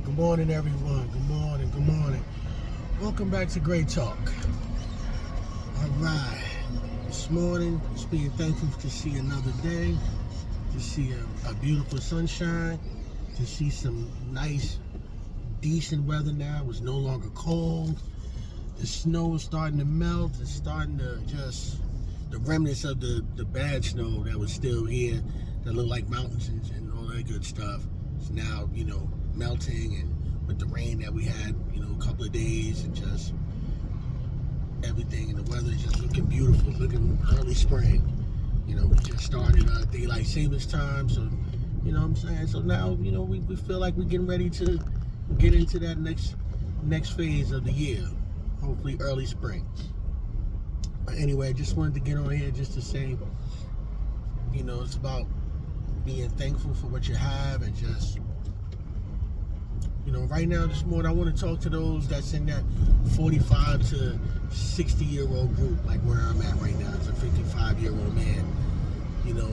Good morning, everyone. Good morning. Good morning. Welcome back to Great Talk. All right. This morning, just being thankful to see another day, to see a beautiful sunshine, to see some nice, decent weather now. It's no longer cold. The snow is starting to melt. It's starting to the remnants of the bad snow that was still here, that looked like mountains and all that good stuff. It's now, melting, and with the rain that we had, a couple of days, and just everything, and the weather is just looking beautiful, looking early spring. We just started daylight savings time, so you know what I'm saying. So now, we feel like we're getting ready to get into that next phase of the year, hopefully early spring. But anyway, I just wanted to get on here just to say, it's about being thankful for what you have, and just right now, this morning, I want to talk to those that's in that 45 to 60-year-old group, like where I'm at right now, as a 55-year-old man,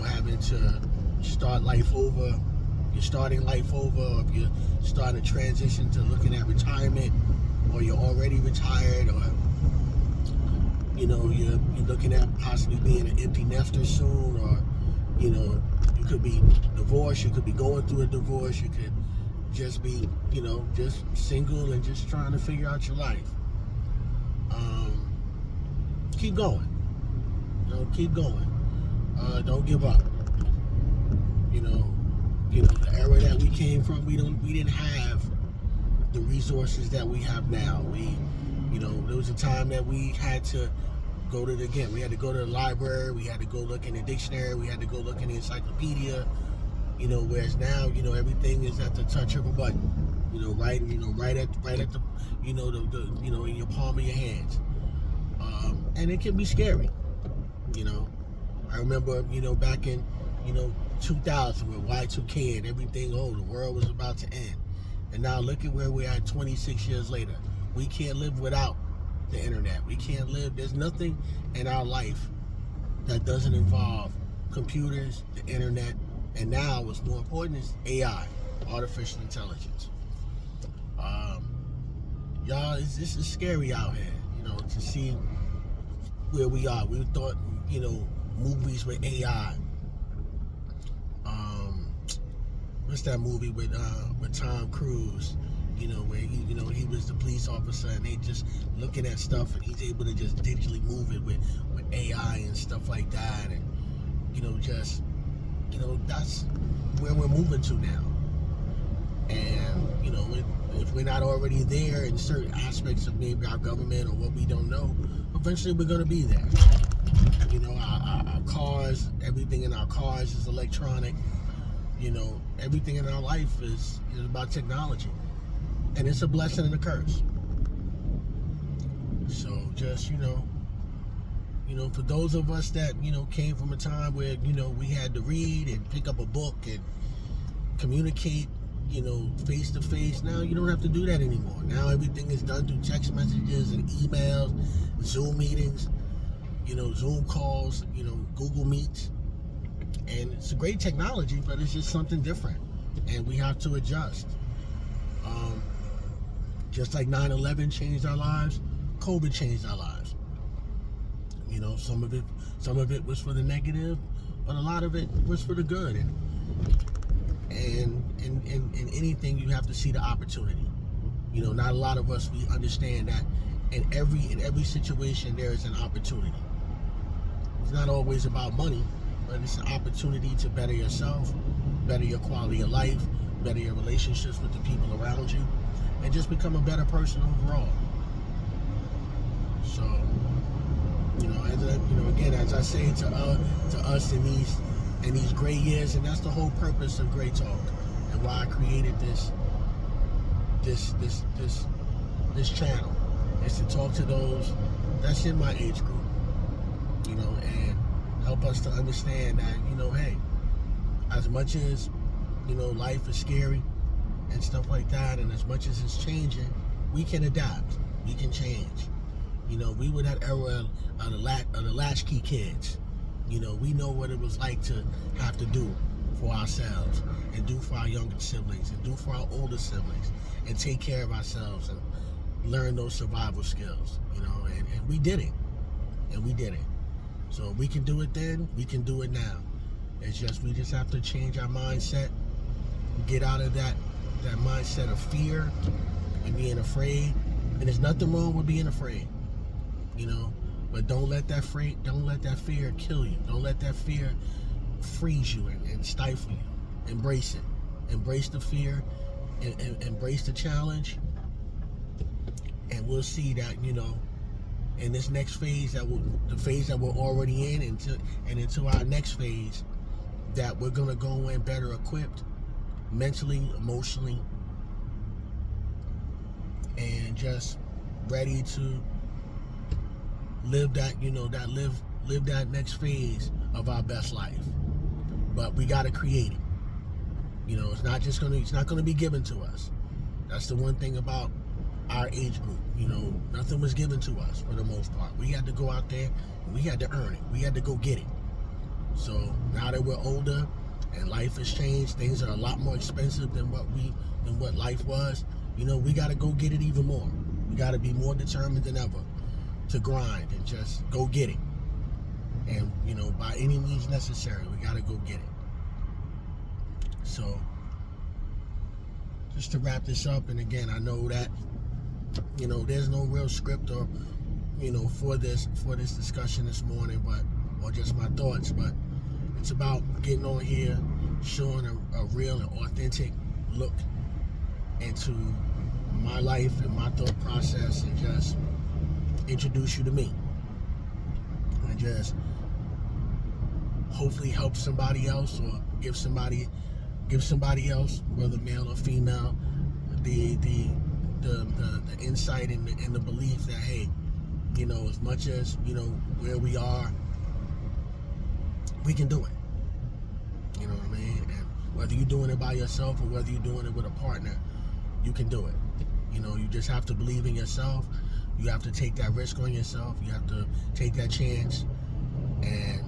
having to start life over. You're starting life over, or if you're starting to transition to looking at retirement, or you're already retired, or, you're looking at possibly being an empty nester soon, or, you could be divorced, you could be going through a divorce, you could just be, just single and just trying to figure out your life. Keep going. Keep going. Don't give up. The era that we came from, we didn't have the resources that we have now. There was a time that we had to go to we had to go to the library, we had to go look in the dictionary, we had to go look in the encyclopedia. Whereas now, everything is at the touch of a button. Right at the, in your palm of your hands. And it can be scary. I remember, back in, 2000 with Y2K and everything. The world was about to end. And now look at where we're at 26 years later. We can't live without the internet. We can't live. There's nothing in our life that doesn't involve computers, the internet, and now what's more important is AI, artificial intelligence. Y'all, this is scary out here, to see where we are. We thought, movies with AI. What's that movie with Tom Cruise? Where he was the police officer, and they just looking at stuff, and he's able to just digitally move it with AI and stuff like that, and that's where we're moving to now. And if we're not already there in certain aspects of maybe our government or what we don't know, eventually we're going to be there. Our cars, everything in our cars is electronic. Everything in our life is about technology, and it's a blessing and a curse. So just for those of us that came from a time where we had to read and pick up a book and communicate face to face, now you don't have to do that anymore. Now everything is done through text messages and emails, Zoom meetings, Zoom calls, Google Meets. And it's a great technology, but it's just something different, and we have to adjust. Just like 9/11 changed our lives, COVID changed our lives. Some of it was for the negative, but a lot of it was for the good. And in anything, you have to see the opportunity. Not a lot of us, we understand that in every situation there is an opportunity. It's not always about money, but it's an opportunity to better yourself, better your quality of life, better your relationships with the people around you, and just become a better person overall. So, as I say to us in these great years, and that's the whole purpose of Great Talk, and why I created this channel, is to talk to those that's in my age group, and help us to understand that, hey, as much as, life is scary and stuff like that, and as much as it's changing, we can adapt, we can change. We were that era of the latchkey kids. We know what it was like to have to do for ourselves, and do for our younger siblings, and do for our older siblings, and take care of ourselves and learn those survival skills, and we did it. And we did it. So if we can do it then, we can do it now. We just have to change our mindset, get out of that mindset of fear and being afraid. And there's nothing wrong with being afraid, but don't let that fear kill you. Don't let that fear freeze you and stifle you. Embrace it. Embrace the fear and embrace the challenge. And we'll see that, in this next phase, the phase that we're already in, into our next phase, that we're gonna go in better equipped, mentally, emotionally, and just ready to live that, live that next phase of our best life. But we gotta create it. It's not gonna be given to us. That's the one thing about our age group. Nothing was given to us for the most part. We had to go out there and we had to earn it. We had to go get it. So now that we're older and life has changed, things are a lot more expensive than what life was. We got to go get it even more. We got to be more determined than ever to grind and just go get it. And by any means necessary, we got to go get it. So just to wrap this up, and again, I know that there's no real script or for this discussion this morning, or just my thoughts, but it's about getting on here, showing a real and authentic look into my life and my thought process, and just introduce you to me, and just hopefully help somebody else, or give somebody else, whether male or female, the insight and the belief that, hey, as much as where we are, we can do it. You know what I mean? And whether you're doing it by yourself or whether you're doing it with a partner, you can do it. You just have to believe in yourself. You have to take that risk on yourself. You have to take that chance and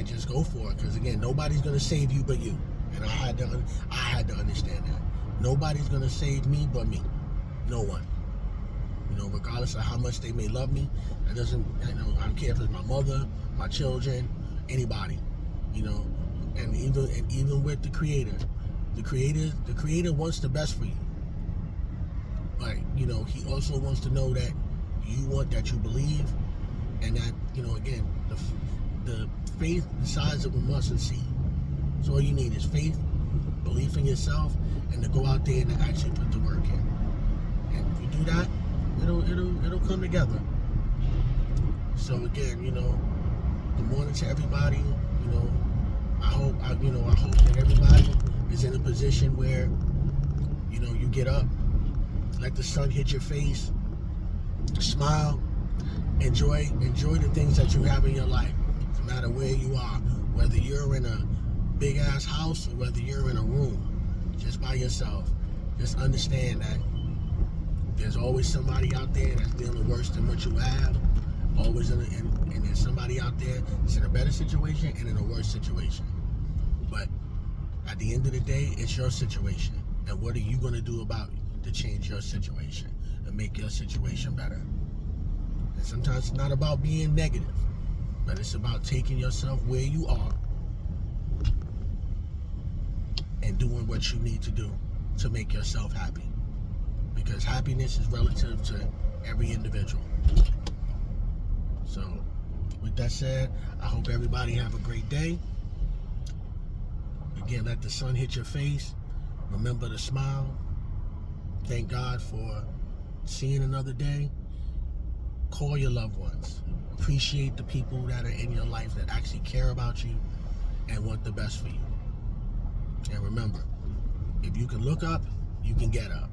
just go for it. Because again, nobody's gonna save you but you. And I had to understand that. Nobody's gonna save me but me. No one. Regardless of how much they may love me, I don't care if it's my mother, my children, anybody. And even with the creator wants the best for you. But he also wants to know that you believe, and that again, the faith the size of a mustard seed. So all you need is faith, belief in yourself, and to go out there and to actually put the work in. And if you do that, it'll come together. So again, good morning to everybody. I hope that everybody is in a position where you get up, let the sun hit your face, smile, enjoy the things that you have in your life, no matter where you are, whether you're in a big ass house or whether you're in a room just by yourself. Just understand that there's always somebody out there that's dealing worse than what you have. Always and there's somebody out there that's in a better situation and in a worse situation. But at the end of the day, it's your situation. And what are you going to do about it to change your situation and make your situation better? And sometimes it's not about being negative, but it's about taking yourself where you are and doing what you need to do to make yourself happy. Because happiness is relative to every individual. So, with that said, I hope everybody have a great day. Again, let the sun hit your face. Remember to smile. Thank God for seeing another day. Call your loved ones. Appreciate the people that are in your life that actually care about you and want the best for you. And remember, if you can look up, you can get up.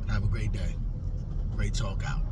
Have a great day. Great Talk out.